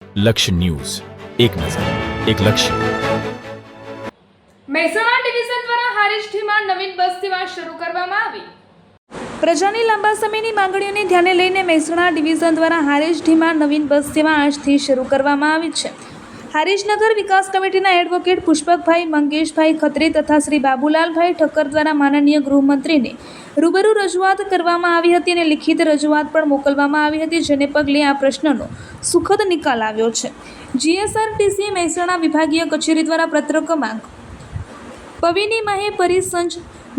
લક્ષ્ય ન્યૂઝ, એક નજર, એક લક્ષ્ય. મહેસાણા ડિવિઝન દ્વારા હારીજઠીમાં નવીન બસ સેવા શરૂ કરવામાં આવી. પ્રજાની લાંબા સમયની માંગણીઓને ધ્યાને લઈને મહેસાણા ડિવિઝન દ્વારા હારીજઠીમાં નવીન બસ સેવા આજથી શરૂ કરવામાં આવી છે. હારીજનગર વિકાસ કમિટીના એડવોકેટ પુષ્પકભાઈ મંગેશભાઈ ખત્રી તથા શ્રી બાબુલાલભાઈ ઠક્કર દ્વારા માનનીય ગૃહમંત્રીને રૂબરૂ રજૂઆત કરવામાં આવી હતી અને લિખિત રજૂઆત પણ મોકલવામાં આવી હતી, જેને પગલે આ પ્રશ્નનો સુખદ નિકાલ આવ્યો છે. જીએસઆરટીસી મહેસાણા વિભાગીય કચેરી દ્વારા પત્ર ક્રમાંક પવિની માહે પરિસંજ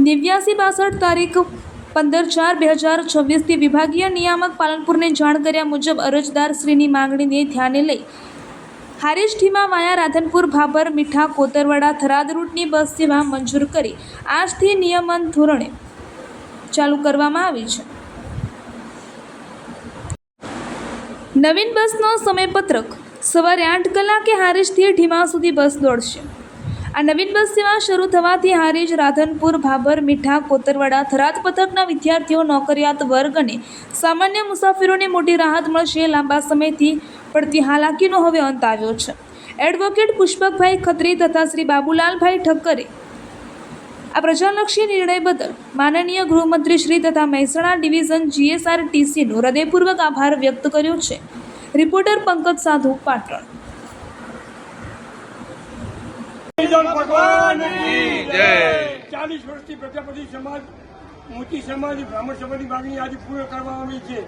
8962 તારીખ 15/4/2026 વિભાગીય નિયામક પાલનપુરને જાણ કર્યા મુજબ અરજદાર શ્રીની માંગણીને ધ્યાને લઈ હારીજઠીમાં વાયા રાધનપુર ભાભર મીઠા કોતરવાડા થરાદ રૂટની બસ સેવા મંજૂર કરી આજથી નિયમન ધોરણે ચાલુ કરવામાં આવી છે. નવીન બસનો સમયપત્રક સવારે 8 કલાકે હારીજથી ઢીમા સુધી બસ દોડશે. આ નવીન બસ સેવા શરૂ થવાથી હારીજ, રાધનપુર, ભાભર, મીઠા, કોતરવાડા, થરાદ પંથકના વિદ્યાર્થીઓ, નોકરિયાત વર્ગ અને સામાન્ય મુસાફરોને મોટી રાહત મળશે. લાંબા સમયથી પડતી હાલાકીનો હવે અંત આવ્યો છે. એડવોકેટ પુષ્પકભાઈ ખત્રી તથા શ્રી બાબુલાલભાઈ ઠક્કરે આ પ્રજાલક્ષી નિર્ણય બદલ માનનીય ગૃહમંત્રી શ્રી તથા મહેસાણા ડિવિઝન જીએસઆરટીસીનો હૃદયપૂર્વક આભાર વ્યક્ત કર્યો છે. રિપોર્ટર પંકજ સાધુ, પાટણ. ભગવાન કી જય. 40 વર્ષથી પ્રજાપતિ સમાજ, મોતી સમાજ, બ્રાહ્મણ સમાજની માગણી આજે પૂર્ણ કરવામાં આવી છે.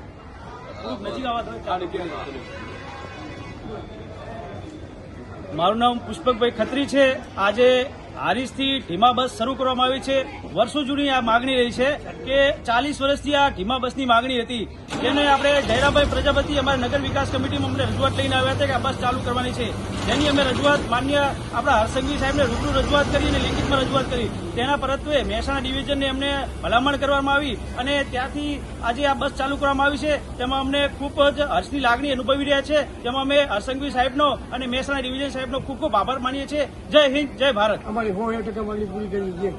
મારું નામ પુષ્પકભાઈ ખત્રી છે. આજે હારીજથી ઢીમા બસ શરૂ કરવામાં આવી છે. વર્ષો જૂની આ માગણી રહી છે કે 40 વર્ષથી આ ઢીમા બસની માગણી હતી, જેને આપણે જયરાભાઈ પ્રજાપતિ અમારા નગર વિકાસ કમિટીમાં અમને રજૂઆત લઈને આવ્યા હતા કે આ બસ ચાલુ કરવાની છે, જેની અમે રજૂઆત માન્ય આપણા હરસંઘવી સાહેબને રૂબરૂ રજૂઆત કરી અને લેખિતમાં રજૂઆત કરી. તેના પરત્વે મહેસાણા ડિવિઝનને અમને ભલામણ કરવામાં આવી અને ત્યાંથી આજે આ બસ ચાલુ કરવામાં આવી છે. તેમાં અમને ખૂબ જ હર્ષની લાગણી અનુભવી રહ્યા છે, જેમાં અમે હરસંઘવી સાહેબનો અને મહેસાણા ડિવિઝન સાહેબનો ખૂબ ખૂબ આભાર માનીએ છીએ. જય હિન્દ, જય ભારત. અમારી 100% માગણી પૂરી કરી છે.